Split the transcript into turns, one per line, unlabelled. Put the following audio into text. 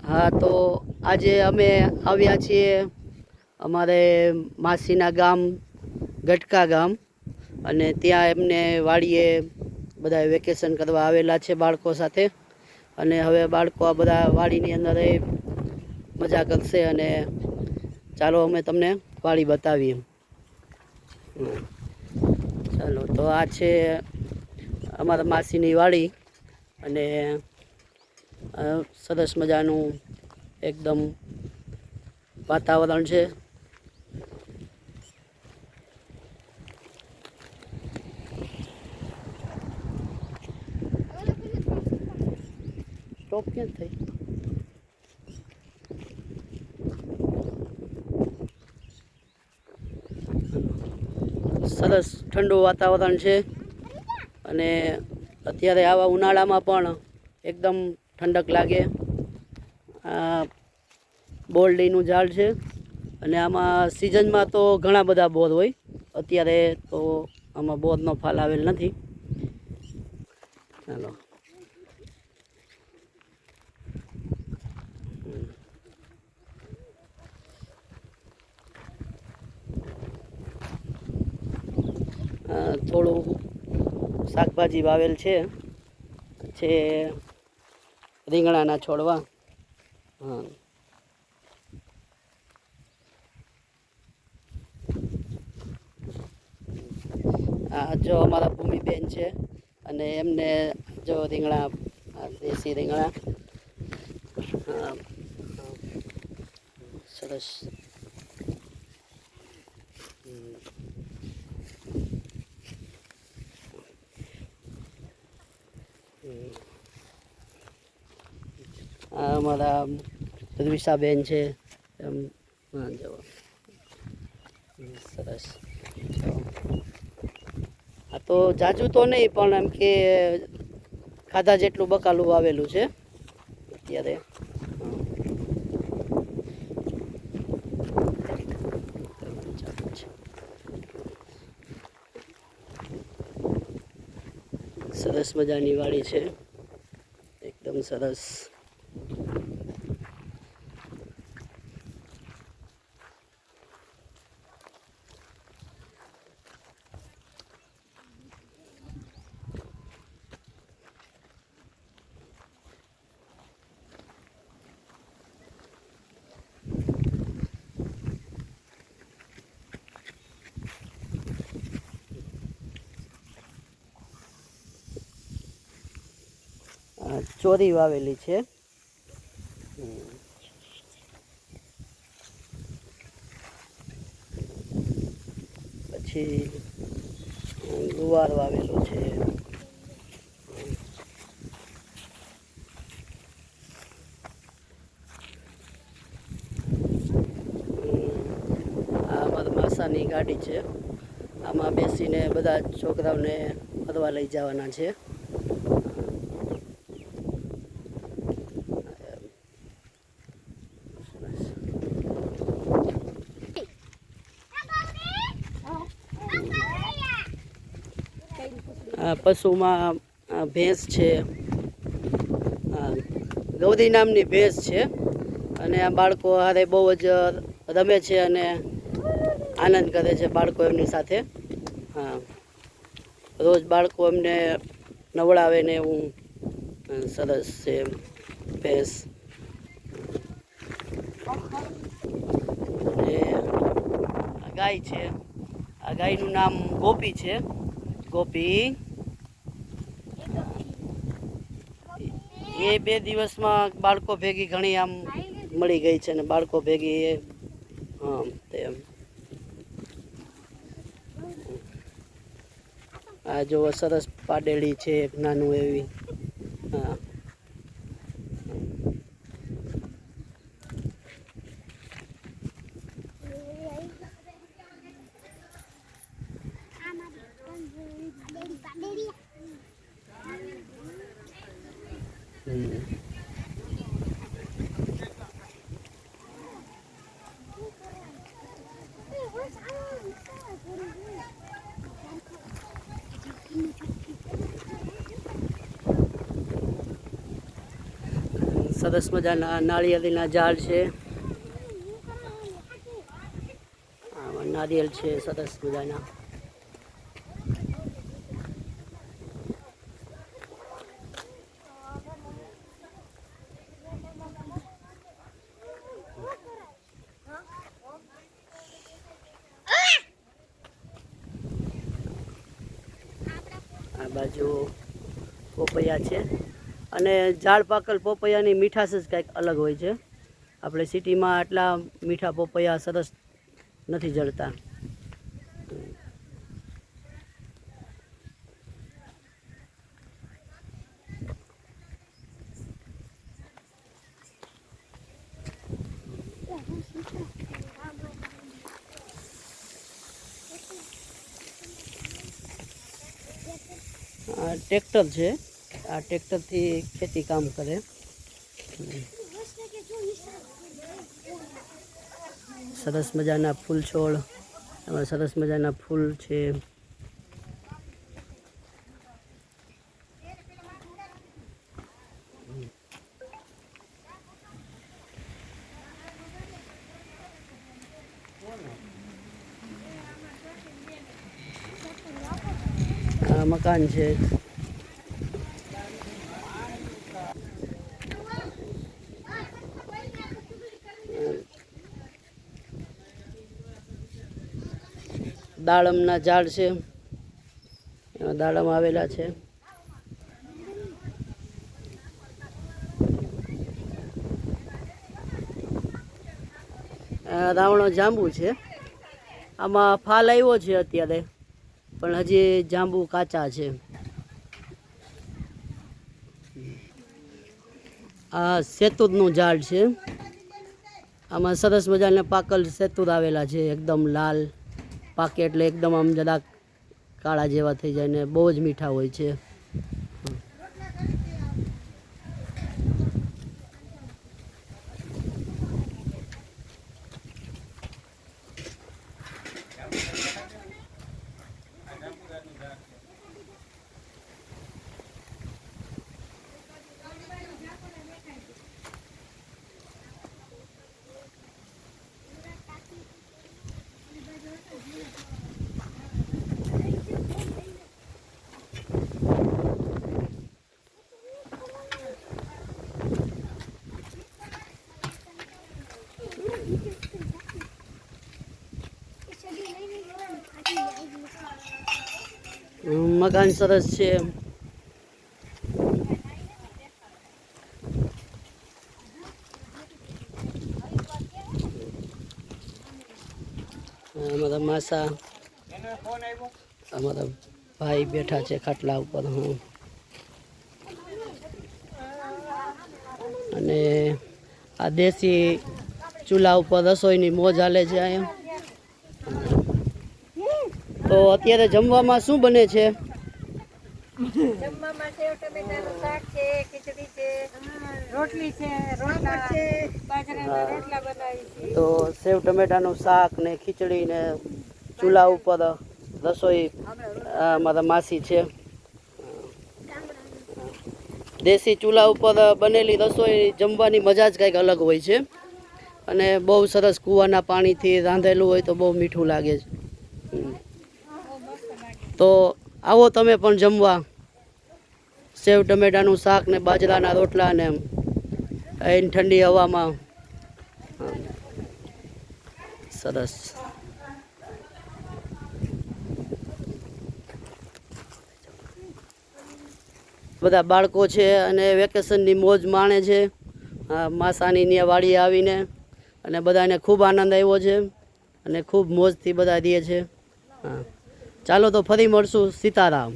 હા, તો આજે અમે આવ્યા છીએ અમારે માસીના ગામ ગટકા ગામ, અને ત્યાં એમને વાડીએ બધા વેકેશન કરવા આવેલા છે બાળકો સાથે. અને હવે બાળકો આ બધા વાડીની અંદર મજા કરશે. અને ચાલો અમે તમને વાડી બતાવીએ. ચાલો, તો આ છે અમારા માસીની વાડી. અને સરસ મજાનું એકદમ વાતાવરણ છે. સ્ટોપ ક્યાં થઈ? સરસ ઠંડુ વાતાવરણ છે. અને અત્યારે આવા ઉનાળામાં પણ એકદમ ઠંડક લાગે. આ બોરડીનું ઝાડ છે, અને આમાં સિઝનમાં તો ઘણા બધા બોર હોય. અત્યારે તો આમાં બોરનો ફાલ આવેલ નથી. ચાલો, થોડું શાકભાજી વાવેલ છે રીંગણાના છોડવા. હા, આ જો અમારા ભૂમિબેન છે, અને એમને જો રીંગણા, દેશી રીંગણા. હા, સરસ. આ અમારા દ્વિષાબેન છે. એમ હા, જો સરસ. આ તો જાજુ તો નહીં, પણ એમ કે ખાધા જેટલું બકાલું વાવેલું છે અત્યારે. સરસ મજાની વાડી છે, એકદમ સરસ. ચોરી વાવેલી છે. પછી ગુવાર વાવેલો છે. આ અમારા માસાની ગાડી છે. આમાં બેસીને બધા છોકરાઓને ફરવા લઈ જવાના છે. પશુમાં ભેંસ છે, ગૌરી નામની ભેંસ છે. અને આ બાળકો હારે બહુ જ રમે છે અને આનંદ કરે છે બાળકો એમની સાથે. હા, રોજ બાળકો એમને નવડાવે ને એવું. સરસ છે ભેંસ. અને આ ગાય છે. આ ગાયનું નામ ગોપી છે. ગોપી એ 2 દિવસમાં બાળકો ભેગી ઘણી આમ મળી ગઈ છે, ને બાળકો ભેગી હા તેમ. આ જો સરસ પાડેલી છે એક નાનું એવી. હા, સરસ મજાના નાળિયેરીના ઝાડ છે. આમાં નારિયેલ છે સરસ મજાના. આ બાજુ પોપૈયા છે અને ઝાડ પાકલ પોપૈયાની મીઠાશ જ કંઈક અલગ હોય છે. આપણે સિટીમાં આટલા મીઠા પોપૈયા સરસ નથી જળતા. આ ટ્રેક્ટર છે. આ ટ્રેક્ટરથી ખેતી કામ કરે. સરસ મજાના ફૂલ છોડ, એમાં સરસ મજાના ફૂલ છે. આ મકાન છે. દાડમના ઝાડ છે, એમાં દાડમ આવેલા છે. રાવણો જાંબુ છે. આમાં ફાલ આવ્યો છે અત્યારે, પણ હજી જાંબુ કાચા છે. આ સેતુરનું ઝાડ છે. આમાં સરસ મજાના પાકલ સેતુર આવેલા છે, એકદમ લાલ પાકે એટલે એકદમ આમ જરાક કાળા જેવા થઈ જાય ને બહુ જ મીઠા હોય છે. મકાન સરસ છે. અમારા માસા, અમારા ભાઈ બેઠા છે ખાટલા ઉપર. અને આ દેશી ચૂલા ઉપર રસોઈની મોજ હાલે છે અહીંયા. તો અત્યારે જમવામાં શું બને છે?
જમવામાં સેવ ટમેટાનું શાક છે, ખીચડી છે, રોટલી છે, રોટલા છે, બાજરાના રોટલા બનાવી છે.
તો સેવ ટમેટાનું શાક ને ખીચડી ને ચૂલા ઉપર રસોઈ મારા માસી છે. દેશી ચૂલા ઉપર બનેલી રસોઈ જમવાની મજા જ કંઈક અલગ હોય છે. અને બહુ સરસ કૂવાના પાણીથી રાંધેલું હોય તો બહુ મીઠું લાગે છે. તો આવો તમે પણ જમવા. સેવ ટમેટાનું શાક ને બાજરાના રોટલા ને એમ ઠંડી હવામાં સરસ. બધા બાળકો છે અને વેકેશનની મોજ માણે છે. માસાની ત્યાં વાડીએ આવીને અને બધાને ખૂબ આનંદ આવ્યો છે અને ખૂબ મોજથી બધા રહે છે. ચાલો તો ફરી મળશું. સીતારામ.